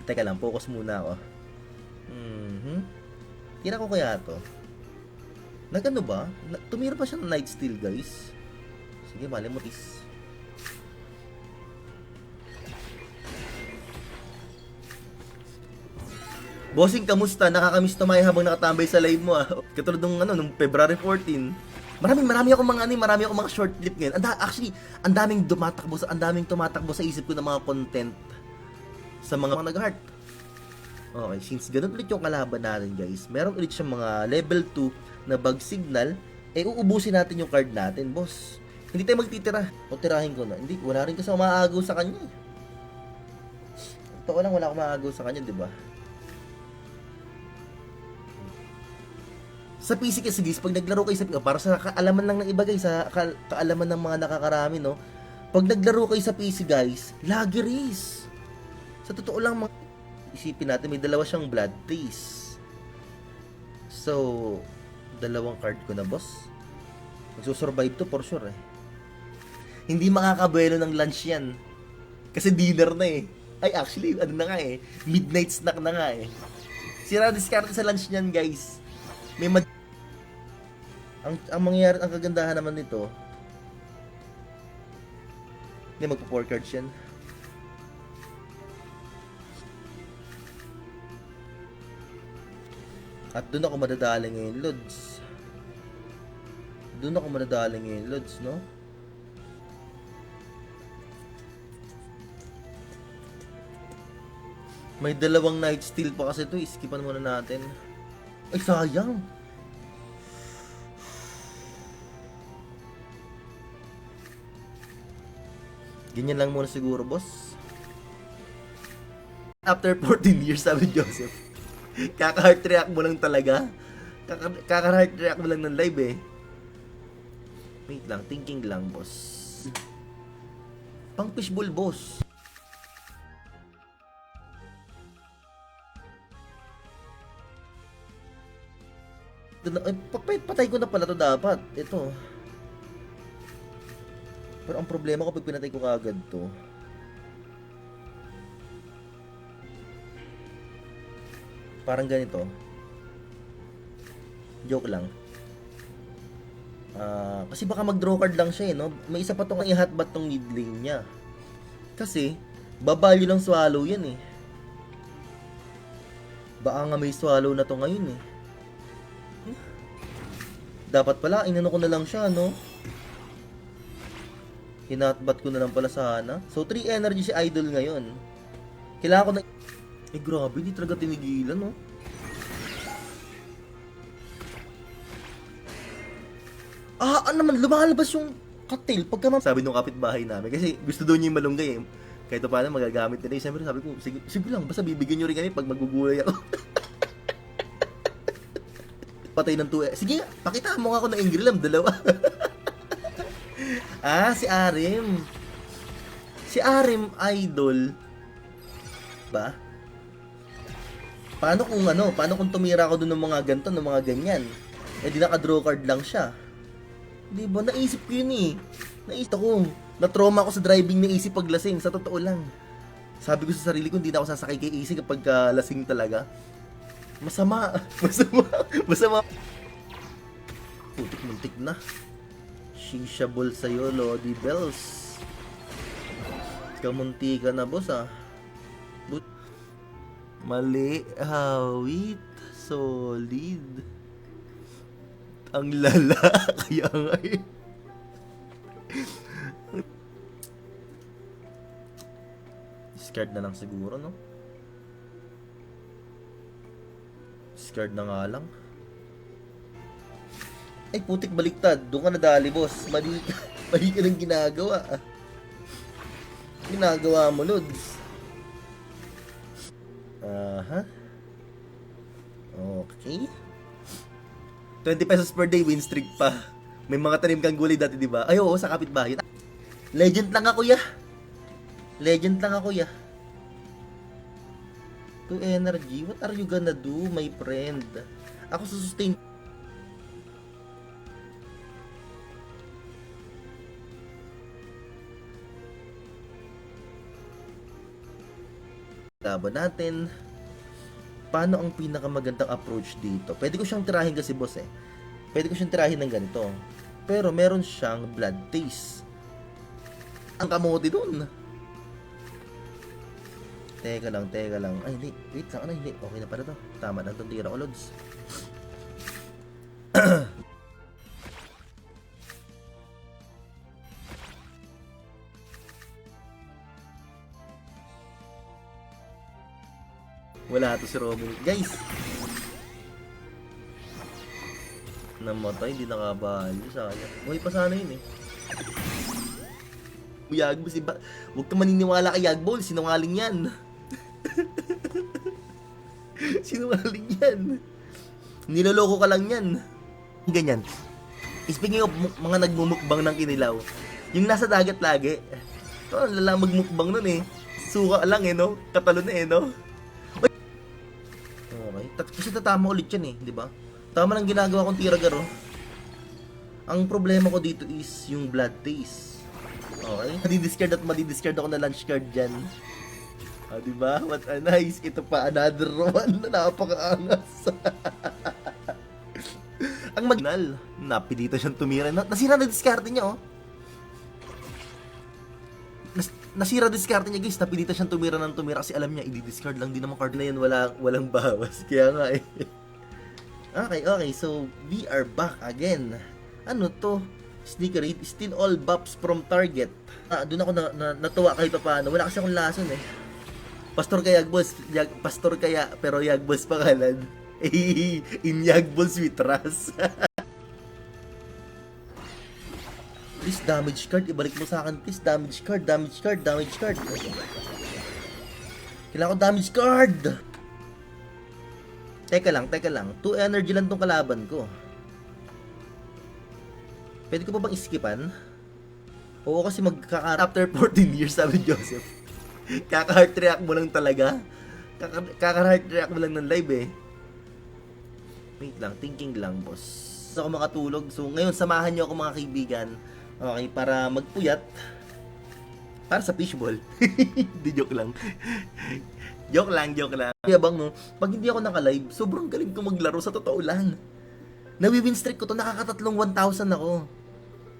Teka lang, focus muna ako. Tira ko kaya to. Nagano ba? Tumira pa siya ng Night Steal, guys. Sige, mali mo, tis. Bossing, kamusta? Nakakamiss tumayo habang nakatambay sa live mo ah. Katulad nung February 14. Marami akong marami akong mga short clip ngayon. Actually, ang daming tumatakbo sa isip ko ng mga content sa mga nag-heart. Okay, since ganun ulit yung kalaban natin, guys, meron ulit siyang mga level 2 na bug signal, uubusin natin yung card natin, boss. Hindi tayo magtitira. O tirahin ko na. Hindi, wala rin kasi umaagaw sa kanya. Totoo lang, wala akong umaagaw sa kanya, di ba? Sa PC kasi guys, pag naglaro kayo sa PC, para sa kaalaman lang ng iba guys, sa kaalaman ng mga nakakarami, no? Pag naglaro kayo sa PC guys, lagi race. Sa totoo lang, isipin natin, may dalawa siyang blood taste. So, dalawang card ko na, boss. Magsusurvive to for sure eh. Hindi makakabuelo ng lunch yan. Kasi dinner na eh. Ay, actually, ano na nga eh. Midnight snack na nga eh. Sira discard sa lunch niyan guys. May ang mangyayari, ang kagandahan naman nito, hindi magpo-4 cards yan. At doon ako madadali ngayon, Lods. No? May dalawang Night Steal pa kasi ito, iskipan muna natin. Ay, sayang! Ganyan lang muna siguro, boss. After 14 years, sabi Joseph. Kaka-heart react mo lang talaga. Kaka-heart react mo lang ng live eh. Wait lang, thinking lang, boss. Pang fishbowl, boss. Patay ko na pala to dapat. Ito. Pero ang problema ko pag pinatay ko kagad to, parang ganito. Joke lang. Kasi baka mag-draw card lang siya eh, no? May isa pa tong i-hotbat tong mid lane niya. Kasi, babalyo ng swallow yan eh. Baka nga may swallow na to ngayon eh. Dapat pala, inano ko na lang siya, no? Hinatbat ko na lang pala sana. So, 3 energy si Idol ngayon. Kailangan ko na... Eh, grabe, hindi talaga tinigilan, no? Ano naman, lumalabas yung cocktail pagka sabi nung kapitbahay namin. Kasi gusto doon niya yung malunggay eh. Kahit paano magagamit nila. Siyempre sabi ko, sige lang, basta bibigyan nyo rin kami pag magugulay ako. Patay ng 2. Sige, pakita mo nga ako ng Ingrilam, dalawa. Si Arim. Si Arim Idol. Ba? Paano kung tumira ako doon ng mga ganito, ng mga ganyan? Eh di naka-draw card lang siya. Di ba? Naisip ko yun eh. Naisip ko. Na-trauma ako sa driving ng AC pag lasing. Sa totoo lang. Sabi ko sa sarili ko, hindi na ako sasakay kay AC kapag lasing talaga. Masama. Putik-muntik na. Shishabol sa'yo, Lodi Bells. Kamunti ka na, boss ah. Mali, hawit. Solid. Ang lala. Kaya nga eh. Scared na lang siguro, no? Scared na nga lang. Ay, putik, baliktad. Doon ka nadali, boss. Mali ka ng ginagawa. Ginagawa mo, Lods. Okay. 20 pesos per day, win streak pa. May mga tanim kang gulay dati, di ba? Ay, oo, sa kapitbahay. Legend lang ako, ya. 2 energy? What are you gonna do, my friend? Ako sustain laban natin. Paano ang pinakamagandang approach dito? Pwede ko siyang tirahin kasi boss eh. Pwede ko siyang tirahin ng ganito. Pero meron siyang blood taste. Ang kamote dun. Teka lang. Ay, hindi. Wait lang. Hindi. Okay na pala to. Tama na itong tira ko, Lods. Wala to si Robin. Guys! Namatay. Hindi nakabali. Sayang. Buhay pa sana yun eh. Yagbol, huwag ka maniniwala kay Yagbol. Sinungaling yan. Sinungaling yan. Niloloko ka lang yan. Ganyan. Speaking of mga nagmumukbang ng kinilaw, yung nasa dagat lagi, ito, lalang magmukbang nun eh. Suka lang eh, no? Katalo na eh, no? Okay. Kasi tatama ulit yan eh, di ba? Tama lang ginagawa kong tiragaro. Ang problema ko dito is yung blood taste. Okay? Madidiscard ako na lunch card dyan. Ah, diba? What a nice. Ito pa, another one na napakaangas. Ang magnal. Napilita siyang tumira. Nasira na diskarte niya, oh. Nasira diskarte niya, guys. Napilita siyang tumira ng tumira kasi alam niya, i-discard lang din naman card na yan. Walang bawas. Kaya nga eh. Okay. So, we are back again. Ano to? Sneaker rate, still all buffs from target. Doon ako natuwa kahit pa paano. Wala kasi akong lason eh. Pastor kaya pero Yagbos pangalan. In Yagbos with Ras. Please damage card, ibalik mo sa akin please. Damage card. Kailangan ko damage card. Teka lang. 2 energy lang tong kalaban ko. Pwede ko pa bang iskipan? Oo, kasi after 14 years, sabi Joseph. Kaka-heart react mo lang talaga. Kaka-heart react mo lang ng live eh. Wait lang, thinking lang, boss. Ako makatulog. So, ngayon, samahan niyo ako mga kaibigan. Okay, para magpuyat. Para sa fishball. Di, joke lang. Joke lang. Kaya bang, no, pag hindi ako naka-live, sobrang galing ko maglaro sa totoo lang. Nawi-win streak ko to, nakakatatlong 1,000 ako.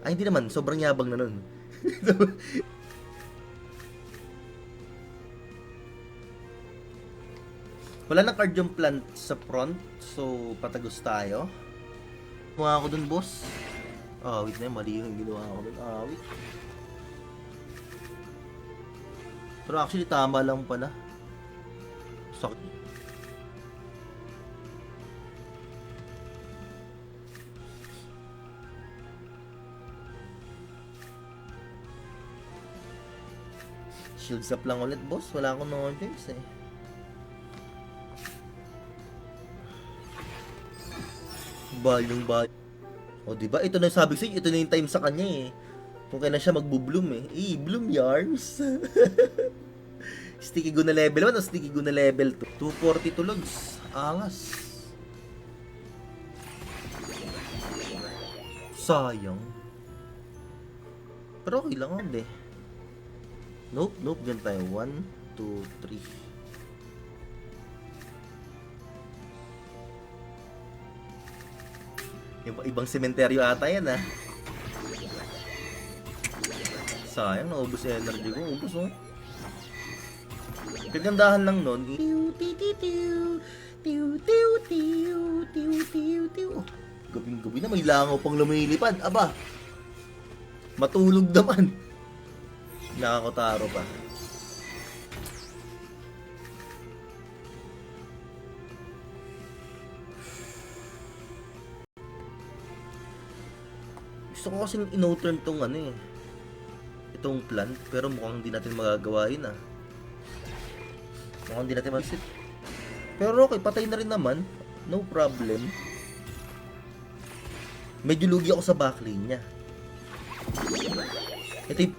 Ay, hindi naman, sobrang yabang na nun. Wala na card yung plant sa front, so patagos tayo. Mga ako dun, boss. Wait na, mali yung ginawa ko dun. Wait. Pero actually, tama lang pala. Sakit. Shields up lang ulit, boss. Wala akong no-face eh. Balyong. O, diba? Ito na sabi sa'yo. Ito na yung time sa kanya eh. Kung kailan siya magbo-bloom eh. Bloom yarns. Sticky go na level 1 o sticky go na level 2? 240 tulogs. Angas. Sayang. Pero okay lang ako eh. Nope. Ganun tayo. 1, 2, 3. Ibang sementeryo ata yan ah. Sayang, naubos yung energy ko. Ubos oh. Kagandahan lang nun. Gabing-gabi na may langaw pang lumilipad. Aba. Matulog naman. Nakakotaro pa. Gusto ko kasi in-turn tong itong plant, pero mukhang hindi natin magagawa yun ah. Mukhang hindi natin mag-sit. Pero okay, patay na rin naman. No problem. Medyo lugi ako sa backlane niya. Ito yung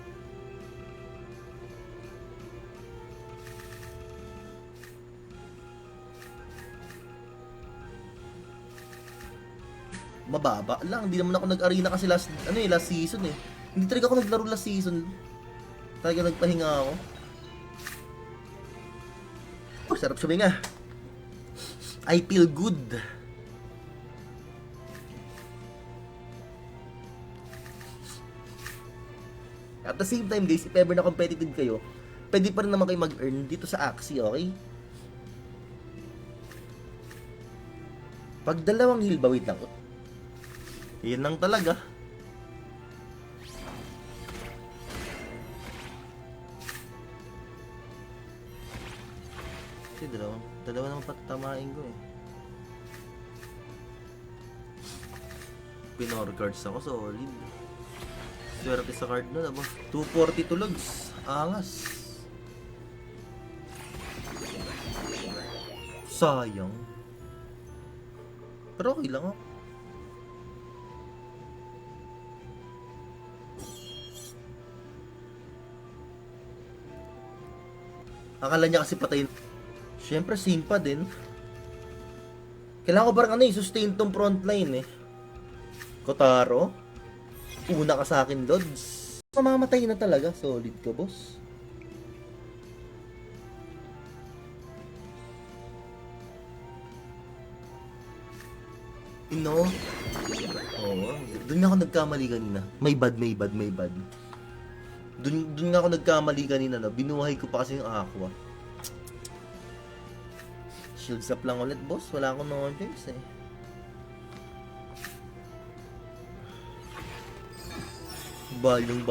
mababa lang. Hindi naman ako nag-arena kasi last season eh. Hindi talaga ako naglaro last season. Talaga nagpahinga ako. sarap suminga. I feel good. At the same time guys, if ever na competitive kayo, pwede pa rin naman kayo mag-earn dito sa Axie, okay? Pag dalawang heal ba, wait lang. Yan lang talaga. Kasi dalawa naman patatamain ko eh. Pinor cards ako, solid. Swerte sa card nun, aba. 240 tulogs. Angas. Sayang. Pero okay lang ako. Akala niya kasi patayin. Siyempre, same pa din. Kailangan ko parang sustain tong frontline eh. Kotaro. Una ka sa akin, Lods. Mamamatay na talaga. Solid ka, boss. No? Oo. Doon nga ako nagkamali kanina. May bad. Doon nga ako nagkamali kanina. No? Binuhay ko pa kasi yung aqua. Shields up lang ulit, boss. Wala akong no-choice eh. Balyong